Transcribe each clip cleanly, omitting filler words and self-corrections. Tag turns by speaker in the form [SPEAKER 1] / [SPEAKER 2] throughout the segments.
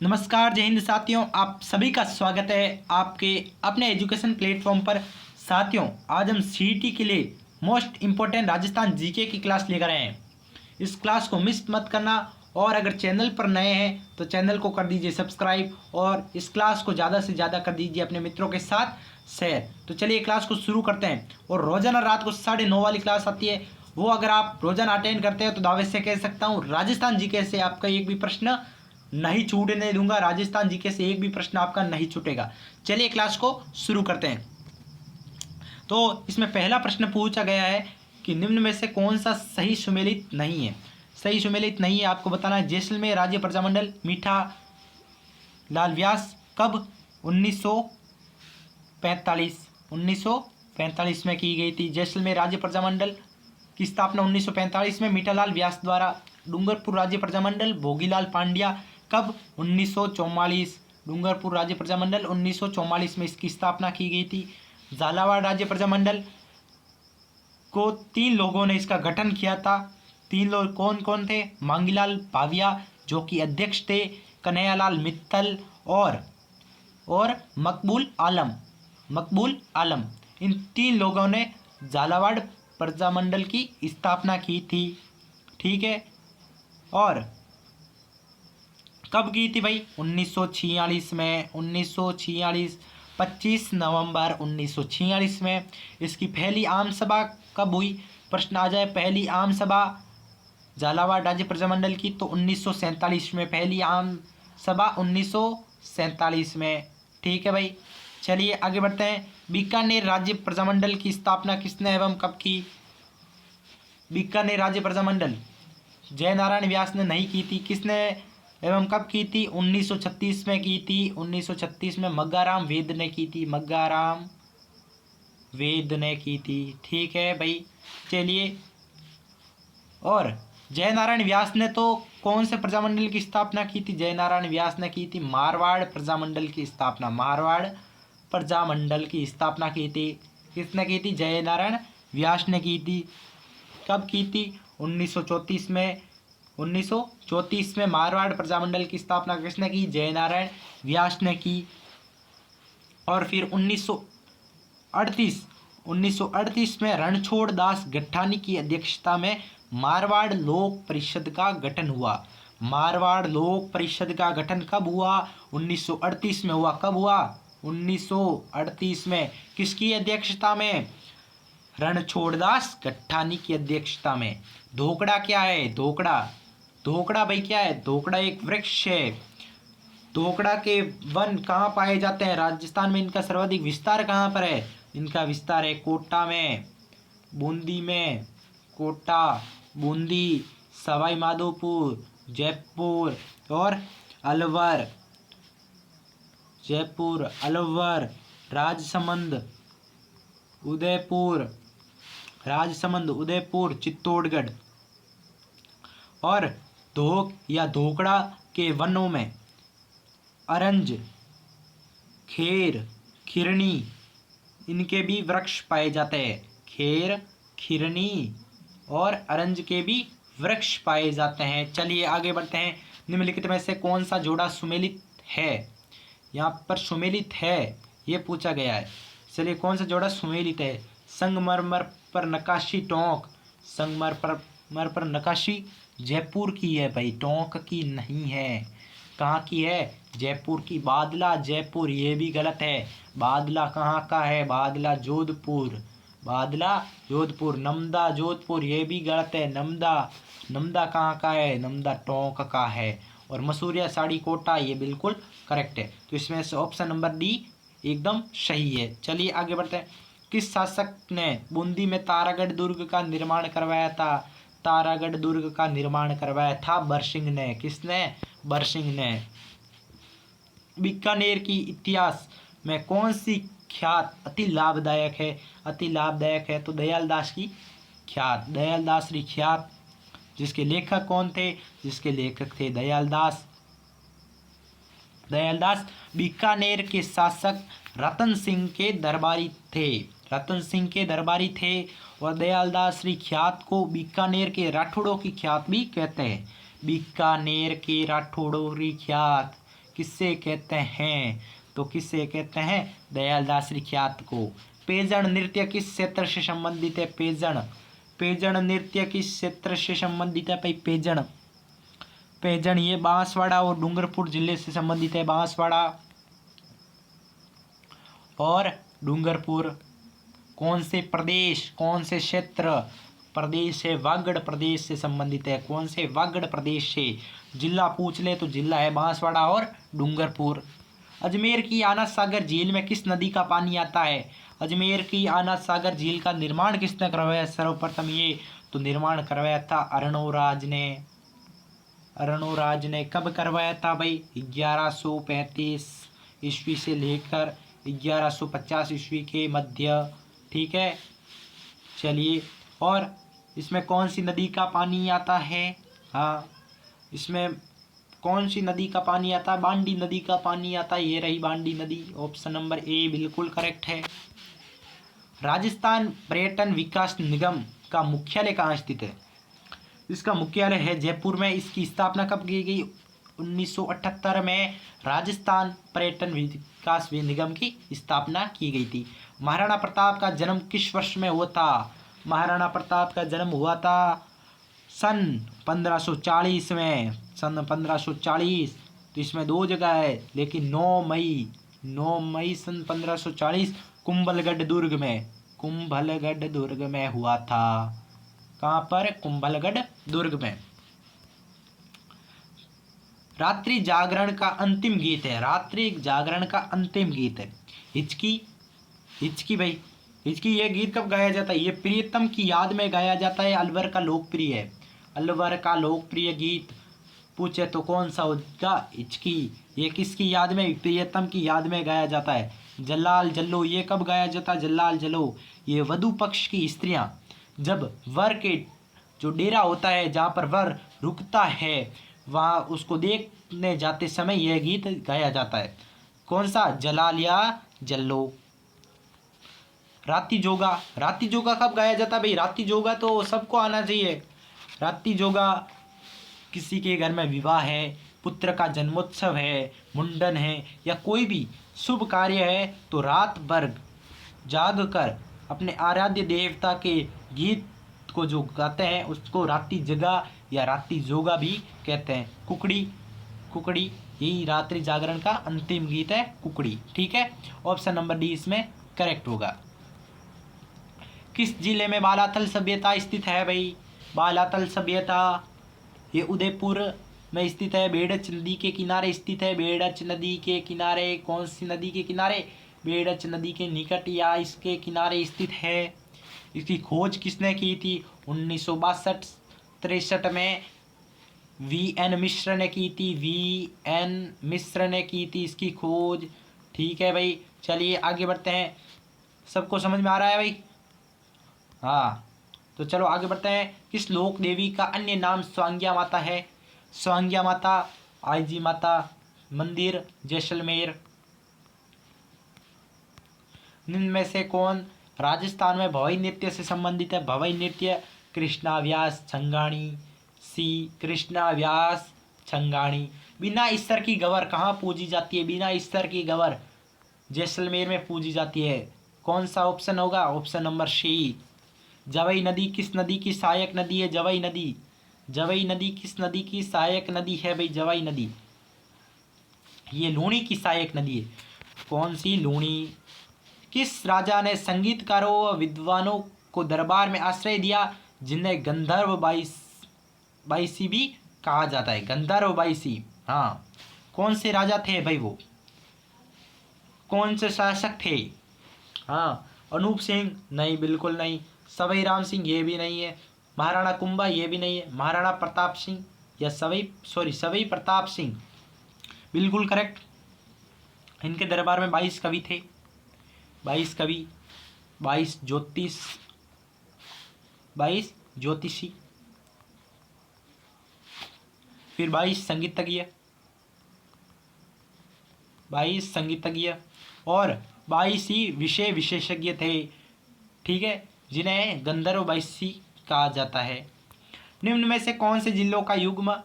[SPEAKER 1] नमस्कार, जय हिंद साथियों। आप सभी का स्वागत है आपके अपने एजुकेशन प्लेटफॉर्म पर। साथियों, आज हम सीईटी के लिए मोस्ट इम्पोर्टेंट राजस्थान जीके की क्लास लेकर आए हैं। इस क्लास को मिस मत करना और अगर चैनल पर नए हैं तो चैनल को कर दीजिए सब्सक्राइब और इस क्लास को ज़्यादा से ज़्यादा कर दीजिए अपने मित्रों के साथ शेयर। तो चलिए क्लास को शुरू करते हैं। और रोजाना रात को 9:30 वाली क्लास आती है, वो अगर आप रोजाना अटेंड करते हैं तो दावे से कह सकता हूँ राजस्थान जीके से आपका एक भी प्रश्न नहीं छूटने दूंगा। राजस्थान जीके से एक भी प्रश्न आपका नहीं छूटेगा। चलिए क्लास को शुरू करते हैं। तो इसमें पहला प्रश्न पूछा गया है कि निम्न में से कौन सा सही सुमेलित नहीं है। सही सुमेलित नहीं है आपको बताना है। जैसलमेर राज्य प्रजामंडल मीठा लाल व्यास कब? 1945 में की गई थी। जैसलमेर राज्य प्रजामंडल की स्थापना 1945 में मीठालाल व्यास द्वारा। डूंगरपुर राज्य प्रजामंडल भोगीलाल पांड्या कब? 1944। डूंगरपुर राज्य प्रजामंडल 1944 में इसकी स्थापना की गई थी। झालावाड़ राज्य प्रजामंडल को 3 लोगों ने इसका गठन किया था। 3 लोग कौन कौन थे? मांगीलाल भाविया जो कि अध्यक्ष थे, कन्हैयालाल मित्तल और मकबूल आलम। इन 3 लोगों ने झालावाड़ प्रजामंडल की स्थापना की थी। ठीक है। और कब की थी भाई? 1946 में। 25 नवंबर 1946 में। इसकी पहली आम सभा कब हुई? प्रश्न आ जाए पहली आम सभा झालावाड़ राज्य प्रजामंडल की तो 1947 में। पहली आम सभा 1947 में। ठीक है भाई। चलिए आगे बढ़ते हैं। बीकानेर राज्य प्रजामंडल की स्थापना किसने एवं कब की? बीकानेर राज्य प्रजामंडल जय नारायण व्यास ने नहीं की थी। किसने एवं कब की थी? 1936 में की थी। 1936 में मग्गाराम वेद ने की थी। मग्गाराम वेद ने की थी। ठीक है भाई। चलिए, और जय नारायण व्यास ने तो कौन से प्रजामंडल की स्थापना की थी? जय नारायण व्यास ने की थी मारवाड़ प्रजामंडल की स्थापना। मारवाड़ प्रजामंडल की स्थापना की थी। किसने की थी? जय नारायण व्यास ने की थी। कब की थी? 1934 में। 1934 में मारवाड़ प्रजामंडल की स्थापना किसने की? जय नारायण व्यास ने की। और फिर 1938 में रणछोड़ दास गट्टानी की अध्यक्षता में मारवाड़ लोक परिषद का गठन हुआ। मारवाड़ लोक परिषद का गठन कब हुआ? 1938 में हुआ। कब हुआ? 1938 में। किसकी अध्यक्षता में? रणछोड़दास गट्टानी की अध्यक्षता में। धोकड़ा क्या है? धोकड़ा भाई क्या है? धोकड़ा एक वृक्ष है। धोकड़ा के वन कहाँ पाए जाते हैं? राजस्थान में। इनका सर्वाधिक विस्तार कहाँ पर है? इनका विस्तार है कोटा में, बूंदी में। कोटा, बूंदी, सवाई माधोपुर, जयपुर और अलवर। जयपुर, अलवर, राजसमंद, उदयपुर, चित्तौड़गढ़। और धोकड़ा के वनों में अरंज, खेर, खिरनी इनके भी वृक्ष पाए जाते हैं। खेर, खिरनी और अरंज के भी वृक्ष पाए जाते हैं। चलिए आगे बढ़ते हैं। निम्नलिखित में से कौन सा जोड़ा सुमेलित है? यहाँ पर सुमेलित है ये पूछा गया है। चलिए कौन सा जोड़ा सुमेलित है? संगमरमर पर नक्काशी टोंक। संगमरमर पर नक्काशी जयपुर की है भाई, टोंक की नहीं है। कहाँ की है? जयपुर की। बादला जयपुर ये भी गलत है। बादला कहाँ का है? बादला जोधपुर। नमदा जोधपुर ये भी गलत है। नमदा कहाँ का है? नमदा टोंक का है। और मसूरिया साड़ी कोटा ये बिल्कुल करेक्ट है। तो इसमें से ऑप्शन नंबर डी एकदम सही है। चलिए आगे बढ़ते हैं। किस शासक ने बूंदी में तारागढ़ दुर्ग का निर्माण करवाया था? तारागढ़ दुर्ग का निर्माण करवाया था बरसिंह ने। किसने? बरसिंह ने। बीकानेर की इतिहास में कौन सी ख्यात अति लाभदायक है? तो दयालदास की ख्यात। जिसके लेखक कौन थे? जिसके लेखक थे दयालदास। बीकानेर के शासक रतन सिंह के दरबारी थे। और दयालदास श्री ख्यात को बीकानेर के राठौड़ों की ख्यात भी कहते हैं। बीकानेर के राठौड़ों की ख्यात किससे कहते हैं? तो किससे कहते हैं? दयालदास रिख्यात को। पेजण नृत्य किस क्षेत्र से संबंधित है? पेजण पेजण नृत्य किस क्षेत्र से संबंधित है भाई? पेजण पेजण ये बांसवाड़ा और डूंगरपुर जिले से संबंधित है। बांसवाड़ा और डूंगरपुर। कौन से प्रदेश, कौन से क्षेत्र? प्रदेश है वागड़ प्रदेश से संबंधित है। कौन से? वागड़ प्रदेश से। जिला पूछ ले तो जिला है बांसवाड़ा और डूंगरपुर। अजमेर की आनंद सागर झील में किस नदी का पानी आता है? अजमेर की आनंद सागर झील का निर्माण किसने करवाया? सर्वप्रथम ये तो निर्माण करवाया था अरणोराज ने। अरणोराज ने कब करवाया था भाई? 1135 ईस्वी से लेकर 1150 ईस्वी के मध्य। ठीक है, चलिए। और इसमें कौन सी नदी का पानी आता है? हाँ, इसमें कौन सी नदी का पानी आता है? बांडी नदी का पानी आता है। ये रही बांडी नदी। ऑप्शन नंबर ए बिल्कुल करेक्ट है। राजस्थान पर्यटन विकास निगम का मुख्यालय कहाँ स्थित है? इसका मुख्यालय है जयपुर में। इसकी स्थापना कब की गई? 1978 में राजस्थान पर्यटन विकास निगम की स्थापना की गई थी। महाराणा प्रताप का जन्म किस वर्ष में हुआ था? महाराणा प्रताप का जन्म हुआ था सन 1540 में। सन 1540। तो इसमें दो जगह है, लेकिन 9 मई सन 1540 कुंभलगढ़ दुर्ग में, कुंभलगढ़ दुर्ग में हुआ था। कहाँ पर? कुंभलगढ़ दुर्ग में। रात्रि जागरण का अंतिम गीत है। रात्रि जागरण का अंतिम गीत है हिचकी। हिचकी भाई, हिचकी ये गीत कब गाया जाता है? ये प्रियतम की याद में गाया जाता है। अलवर का लोकप्रिय है। अलवर का लोकप्रिय गीत पूछे तो कौन सा होगा? हिचकी। ये किसकी याद में? प्रियतम की याद में गाया जाता है। जल्लाल जल्लो ये कब गाया जाता है? जल्लाल जल्लो ये वधु पक्ष की स्त्रियां जब वर के जो डेरा होता है जहाँ पर वर रुकता है, वहाँ उसको देखने जाते समय यह गीत गाया जाता है। कौन सा? जलाल या जल्लो। राती जोगा, राती जोगा कब गाया जाता है भाई? राती जोगा तो सबको आना चाहिए। राती जोगा किसी के घर में विवाह है, पुत्र का जन्मोत्सव है, मुंडन है या कोई भी शुभ कार्य है तो रात भर जाग कर अपने आराध्य देवता के गीत को जो गाते हैं उसको राती जगा या राती जोगा भी कहते हैं। कुकड़ी, कुकड़ी यही रात्रि जागरण का अंतिम गीत है, कुकड़ी। ठीक है, ऑप्शन नंबर डी इसमें करेक्ट होगा। किस जिले में बालातल सभ्यता स्थित है भाई? बालातल सभ्यता ये उदयपुर में स्थित है। बेड़च नदी के किनारे स्थित है। बेड़च नदी के किनारे। कौन सी नदी के किनारे? बेड़च नदी के निकट या इसके किनारे स्थित है। इसकी खोज किसने की थी? 1962-63 में वी.एन. मिश्र ने की थी। वी.एन. मिश्र ने की थी इसकी खोज। ठीक है भाई, चलिए आगे बढ़ते हैं। सबको समझ में आ रहा है भाई? हाँ, तो चलो आगे बढ़ते हैं। किस लोक देवी का अन्य नाम स्वांग्या माता है? स्वांग्या माता, आईजी माता मंदिर, जैसलमेर। निम्न में से कौन राजस्थान में भवई नृत्य से संबंधित है? भवई नृत्य कृष्णा व्यास छंगाणी। सी कृष्णा व्यास छंगाणी। बिना स्तर की गवर कहाँ पूजी जाती है? बिना स्तर की गवर जैसलमेर में पूजी जाती है। कौन सा ऑप्शन होगा? Option number C. जवई नदी किस नदी की सहायक नदी है? जवई नदी। जवई नदी किस नदी की सहायक नदी है भाई? जवई नदी ये लूणी की सहायक नदी है। कौन सी? लूणी। किस राजा ने संगीतकारों व विद्वानों को दरबार में आश्रय दिया जिन्हें गंधर्व बाईसी भी कहा जाता है? गंधर्व बाईसी। हाँ, कौन से राजा थे भाई वो? कौन से शासक थे? हाँ, अनूप सिंह नहीं, बिल्कुल नहीं। सवाई राम सिंह ये भी नहीं है। महाराणा कुंभा ये भी नहीं है। महाराणा प्रताप सिंह या सवाई प्रताप सिंह बिल्कुल करेक्ट। इनके दरबार में 22 कवि थे। 22 कवि, 22 ज्योतिषी, फिर 22 संगीतज्ञ, 22 संगीतज्ञ और 22 ही विषय विशेषज्ञ थे। ठीक है, जिन्हें गंधर्व बाईसी कहा जाता है। निम्न में से कौन से जिलों का युग्म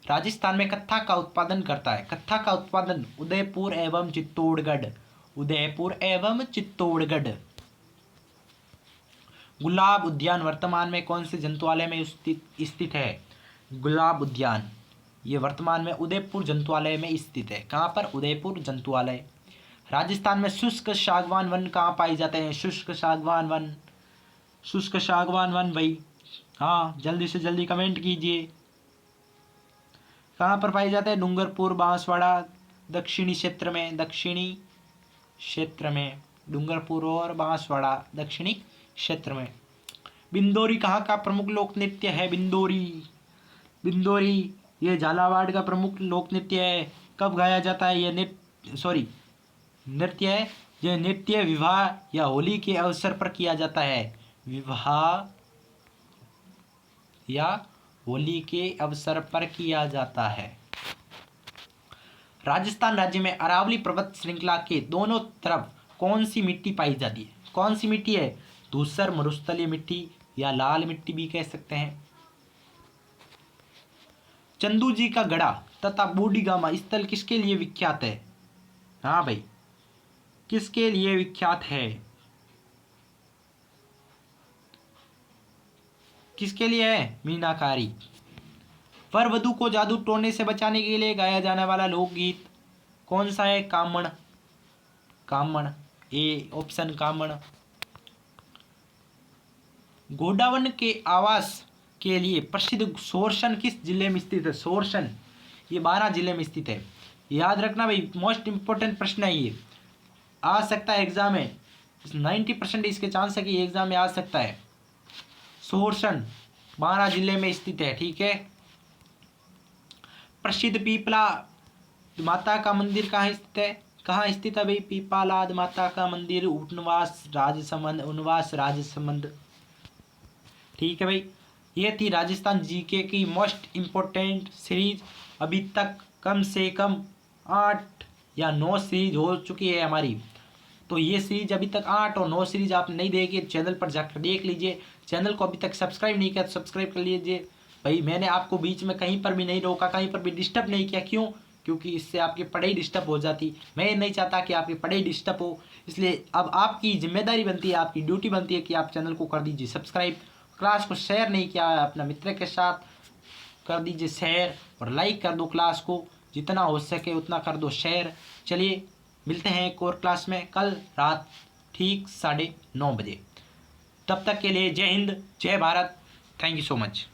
[SPEAKER 1] राजस्थान में कत्था का उत्पादन करता है? कत्था का उत्पादन उदयपुर एवं चित्तौड़गढ़, उदयपुर एवं चित्तौड़गढ़। गुलाब उद्यान वर्तमान में कौन से जंतुआलय में स्थित है? गुलाब उद्यान ये वर्तमान में उदयपुर जंतुआलय में स्थित है। कहाँ पर? उदयपुर जंतुआलय। राजस्थान में शुष्क सागवान वन कहाँ पाए जाते हैं? शुष्क सागवान वन, शुष्क सागवान वन भाई, हाँ जल्दी से जल्दी कमेंट कीजिए। कहाँ पर पाए जाते हैं? डूंगरपुर, बांसवाड़ा, दक्षिणी क्षेत्र में, दक्षिणी क्षेत्र में, डूंगरपुर और बांसवाड़ा दक्षिणी क्षेत्र में। बिंदोरी कहाँ का प्रमुख लोक नृत्य है? बिंदोरी, बिंदोरी ये झालावाड़ का प्रमुख लोक नृत्य है। कब गाया जाता है ये नृत्य है? यह नृत्य विवाह या होली के अवसर पर किया जाता है। विवाह या होली के अवसर पर किया जाता है। राजस्थान राज्य में अरावली पर्वत श्रृंखला के दोनों तरफ कौन सी मिट्टी पाई जाती है? कौन सी मिट्टी है? धूसर मरुस्थलीय मिट्टी या लाल मिट्टी भी कह सकते हैं। चंदू जी का गढ़ा तथा बूढ़ीगामा स्थल किसके लिए विख्यात है? हाँ भाई, किसके लिए विख्यात है? किसके लिए है? मीनाकारी। वर वधू को जादू टोने से बचाने के लिए गाया जाने वाला लोकगीत कौन सा है? कामण, कामण ए ऑप्शन कामण। घोड़ावन के आवास के लिए प्रसिद्ध सोरसन किस जिले में स्थित है? सोरसन ये 12 जिले में स्थित है। याद रखना भाई, मोस्ट इंपोर्टेंट प्रश्न है ये, आ सकता है एग्जाम में, 90% इसके चांस है कि एग्जाम में आ सकता है। सोरसन 12 जिले में स्थित है, ठीक है। प्रसिद्ध पीपला माता का मंदिर कहाँ स्थित है? कहाँ स्थित है भाई पीपालाद माता का मंदिर? उनवास राजसमंद, ठीक है भाई। ये थी राजस्थान जीके की मोस्ट इम्पोर्टेंट सीरीज। अभी तक कम से कम 8 या 9 सीरीज हो चुकी है हमारी। तो ये सीरीज अभी तक 8 और 9 सीरीज आप नहीं देखिए, चैनल पर जाकर देख लीजिए। चैनल को अभी तक सब्सक्राइब नहीं किया तो सब्सक्राइब कर लीजिए भाई। मैंने आपको बीच में कहीं पर भी नहीं रोका, कहीं पर भी डिस्टर्ब नहीं किया। क्यों? क्योंकि इससे आपकी पढ़ाई डिस्टर्ब हो जाती। मैं नहीं चाहता कि आपकी पढ़ाई डिस्टर्ब हो, इसलिए अब आपकी जिम्मेदारी बनती है, आपकी ड्यूटी बनती है कि आप चैनल को कर दीजिए सब्सक्राइब। क्लास को शेयर नहीं किया है अपना मित्र के साथ, कर दीजिए शेयर और लाइक कर दो। क्लास को जितना हो सके उतना कर दो शेयर। चलिए मिलते हैं एक और क्लास में कल रात ठीक 9:30 बजे। तब तक के लिए जय हिंद, जय Bharat. Thank you so much.